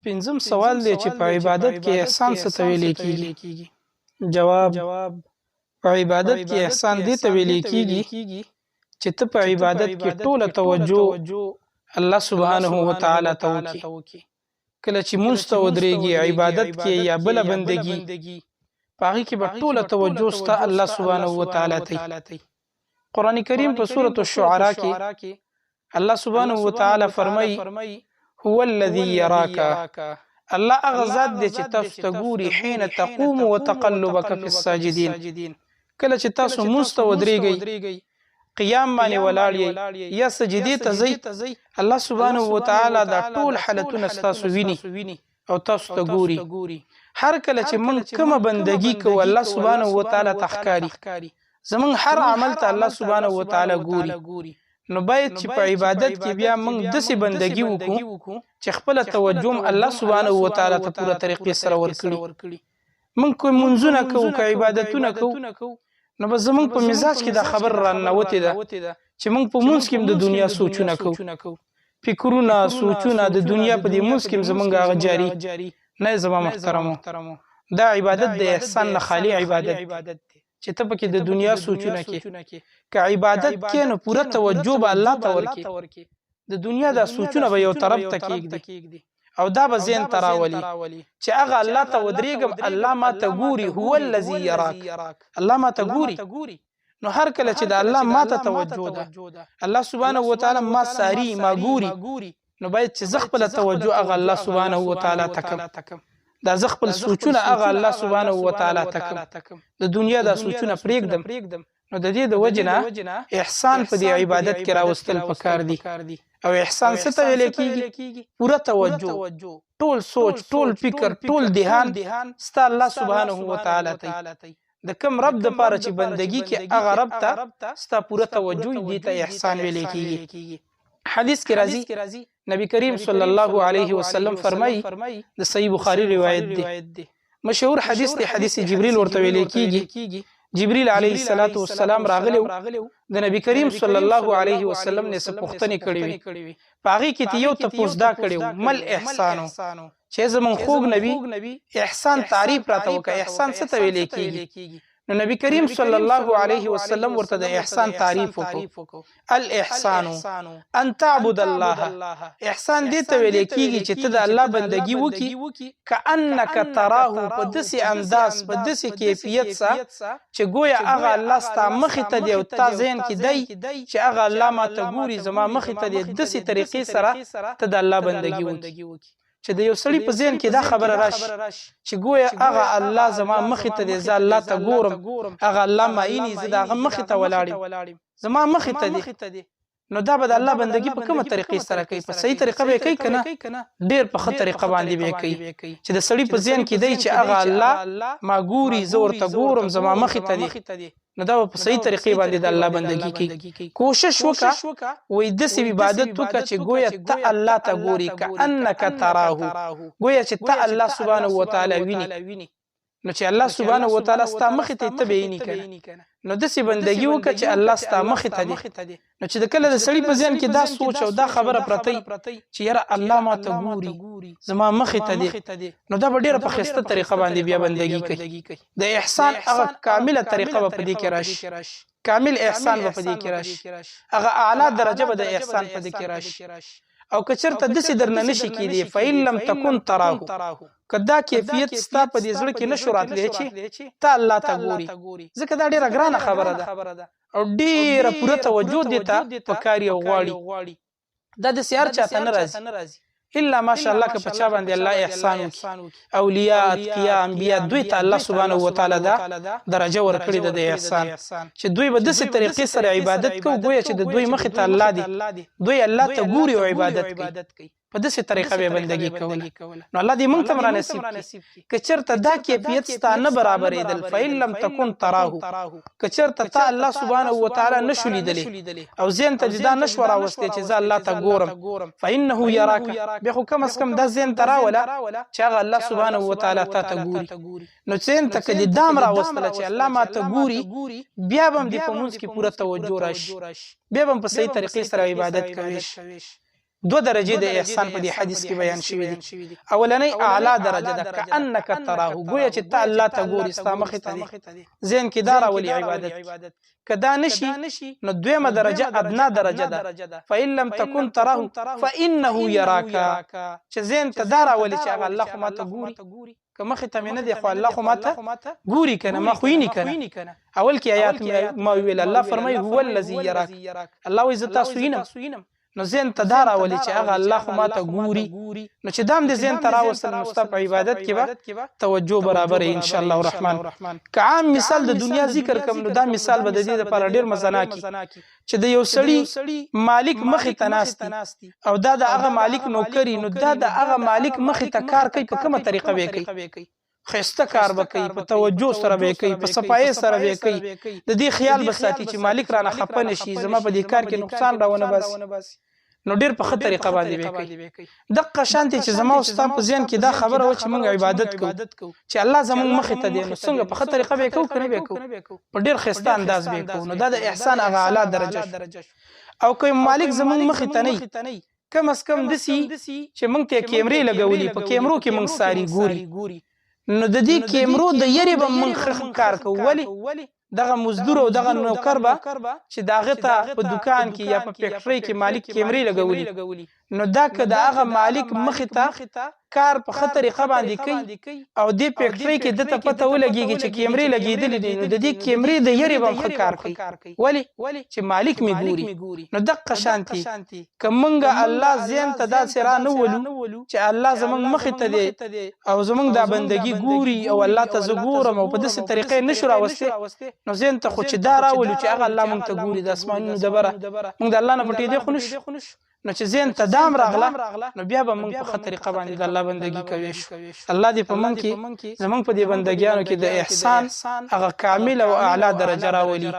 پنځم سوال دی چې په عبادت کې احسان څه ته ویل کیږي؟ جواب: په عبادت کې احسان دې ته ویل کیږي چې ته په عبادت کې ټوله توجه الله سبحانه و تعالی ته وکړي. کله چې مونږ ته ودرېږي عبادت کې یا بل بندګي پاغي کې به ټوله توجه ست الله سبحانه و تعالی ته. قرآن کریم په سورۃ الشعراء کې الله سبحانه و تعالی فرمایي: هو الذي يراك. الله هغه ذات دی چې تاسو ته ګوري حين تقوم وتقلبك في الساجدين. کله چې تاسو مونږ ته ودرېږئ قیام باندې ولاړ یې یا سجدي ته ځئ الله سبحانه و تعالی دا ټول حالتونه تاسو ویني او تاسو ته ګوري. هر کله چې موږ کومه بندگی کوو الله سبحانه و تعالی تخکاری زمون هر عمل ته الله سبحانه و تعالی ګوري. نو باید چې په عبادت کې بیا موږ داسې بندگی وکړو چې خپل توجه الله سبحانه و تعالی ته پوره طریقې سره ورکړي. موږ کوم منځونه کوو که عبادتونه کوو نو به زمونږ په مزاج کې دا خبر راننوتې ده چې موږ په منځ کې د دنیا سوچونه کوو، فکرونه سوچونه د دنیا په دې منځ کې زمونږ هغه جاری نه. زما محترمو دا عبادت د احسان نه خالی عبادت دی چې ته پکې د دنیا سوچونه کې که عبادت کې نو پوره توجه به الله ته ورکې. د دنیا دا سوچونه به یو طرف ته کېږدي او دا به ذهن ته راولي چې هغه الله ته ودرېږم الله ما ته ګوري. هو الذي يراك. الله ما ته ګوري. نو هر کله چې د الله ما ته توجه ده الله سبحانه و تعالی ما ساري ما ګوري نو باید چې زه خپله توجه هغه الله سبحانه و تعالی ته کړم. دا زه خپل سوچونه هغه الله سبحانه و تعالی ته کړم. د دنیا دا سوچونه پرېږدم. نو د دې د وجې نه احسان په دې عبادت کې راوستل پکار دي. او احسان څه ته ویل کیږي؟ پوره توجه، ټول سوچ، ټول فکر، ټول ذهان ستا الله سبحانه و تعالی ته. د کوم رب د پاره چې بندگی کې هغه رب ته ستا پوره توجه دې ته احسان ویل کیږي. حدیث کې راځي نبی کریم صلی الله علیه وسلم فرمایي د صحیح بخاری روایت دی مشهور حدیث دی حدیث جبرئیل ورته ویل کیږي. جبرئیل علیه السلام راغلی د نبی کریم صلی الله علیه وسلم نه څه پوښتنې کړې وي پاغي کې یو تپوس دا کړو مل احسانو چې زمون خوږ نبی احسان تعریف راته وکړه. احسان څه ته ویل کیږي؟ نو نبی کریم صلی الله علیه وسلم ورته د احسان تعریف وکړو. الاحسان ان تعبد الله. احسان دې ته ویل کیږي چې ته د الله بندگی وکړي کأنک تراه په داسې انداز په داسې کیفیت سره چې گویا هغه الله ستا مخې ته دی او تا ذهن کې دی چې هغه الله ما ته ګوري زما مخې ته دی. داسې طریقې سره ته د الله بندگی وکړي چې د یو سړي په ذهن کې دا خبره راشي چې گویا هغه الله زما مخې ته دی زه الله ته ګورم هغه الله معیني زه د هغه مخې ته ولاړم زما مخې ته دی. نو دا به د الله بندگی په کومه طریقې سره کوي؟ په صحیح طریقه به کوي که نه؟ ډېر په ښه طریقه باندې به کوي چې د سړي په ذهن کې دی چې هغه الله ما ګوري زه ورته ګورم زما مخې ته دی. نو دا په صحیح طریقې باندې د الله بندگی کوي. کوشش وکړه وای داسې عبادت وکړه چې گویا ته الله ته ګوري کأنک تراه گویا چې ته الله سبحانه و تعالی ویني. نو چې الله سبحانه و تعالی ستا مخې ته ته به ویني که نو داسې بندګي وکړه چې الله ستا مخې ته دی. نو چې د کله د سړي په ذهن کې دا سوچ او دا خبره پرته چې یاره الله ما ته ګوري زما مخې ته دی نو دا به ډېره په ښایسته طریقه باندې بیا بندګي کوي. د احسان هغه کامله طریقه به په دې کې راشي، کامل احسان به په دې کې راشي، هغه اعلی درجه به د احسان په دې کې راشي. او که چېرته داسې درنه نشي کېدی فإن لم تکن تراه که دا کیفیت ستا په دې زړه کې نشو راتلی چې ته الله ته ګوري ځکه دا ډېره ګرانه خبره ده او ډېره پوره توجه دې ته پکاري او غواړي. دا داسې هر چاته نه راځي الا ماشاءالله که په چا باندې الله احسان وکړي. اولیاء اتقیاء انبیاء دوی ته الله سبحانه و تعالی دا درجه ورکړې ده د احسان چې دوی به داسې طریقې سره عبادت کوي گویا چې د دوی مخې ته الله دی دوی الله ته ګوري او عبادت کوي په داسې طریقه به بندګي کوله. نو الله دې موږ ته را نصیب کړي. که چېرته دا کیفیت ستا نه برابرېدل فإن لم تکن تراه که چېرته ته الله سبحانه و تعالی نشو لیدلی او ذهن ته دې دا نشوه راوستی چې زه الله ته ګورم فإنه یراک بیا خو کم از کم دا ذهن ته راوله چې هغه الله سبحانه و تعالی تا ته ګوري. نو ذهن ته که دې دام راوستله چې الله ما ته ګوري بیا به هم دې په مونځ کې پوره توجه راشي بیا به هم په صحیح طریقې سره عبادت کوي. دو درجه د احسان په دې حدیث کې بیان شوی دي اولنۍ اعلی درجه ده کأنک تراه گویا چې ته الله ته ګورې ستا مخې ته دی ذهن کې دا راولي عبادت کدا نشي نو دویمه درجه ادنا درجه ده فإن لم تكن تراه فإنه يراك چې ذهن ته دا راولي چې الله خو ماته ګوري که مخې ته مې نه دی خو الله خو ماته ګوري کنه ما خو یې کنه اول کې آیات ما ویل الله فرمایي هو الذي يراك الله وایي زه تاسو وینم نو ذهن ته دا راولي چې هغه الله خو ماته ګوري نو چې دام دې ذهن ته راوستل نو ستا په عبادت کې به توجه برابر ان شاء الله الرحمن که عام مثال د دنیا ذکر کوم نو دا مثال به د دې لپاره ډیر مزناکي چې د یو سړی مالک مخې ته ناستي او دا د هغه مالک نوکری نو دا د هغه مالک مخې ته کار کوي په کومه طریقه به کوي خسته کار وکي په توجه سره وکي په صفای سره وکي د دې خیال بساتي چې مالک رانه خپه نشي زما په دې کار کې نقصان راونه بس نو ډیر په خطر طریقه باندې وکي دغه شانتي چې زما او ستا په ذهن کې دا خبره و چې موږ عبادت کوو چې الله زموږ مخې ته دی نو څنګه په خطر طریقه وکړو کنه وکړو په ډیر خسته انداز وکړو نو دا د احسان هغه اعلی درجه او کوم مالک زموږ مخې ته نه کم از کم دسی چې موږ ته کیمرې لګولې په کیمرو کې موږ ساري ګوري نو د دې کیمرو د یری به موږ کار کوو ولی دغه مزدور او دغه نوکر به چې داغه ته په دکان کې یا په فیکټری کې مالک کیمرې لګولي نو دا که د هغه مالک مخې ته کار په خطر طریقه باندې کوي او دې فیکټری کې دته پته ولګيږي چې کیمرې لګېدلې دي نو د دې کیمرې د یری به کار کوي ولی چې مالک می ګوري نو دغه شانتي کومنګ الله زین ته دا سره نه ولو چې الله زمنګ مخې ته دی او زمنګ دا بندگی ګوري او الله ته زګورم او په داسې طریقې نشو راوسته نو زین ته خو چې دا راولو چې هغه الله مونږ ته ګوري د اسمانونو دبره مونږ د الله نه پټې دی خو نو چې زین ته دام راغله نو بیا به مونږ په خطر طریقه باندې د الله بندگی کوي الله دې په مونږ کې زمونږ په دې بندګیانو کې د احسان هغه کامل او اعلی درجه راولي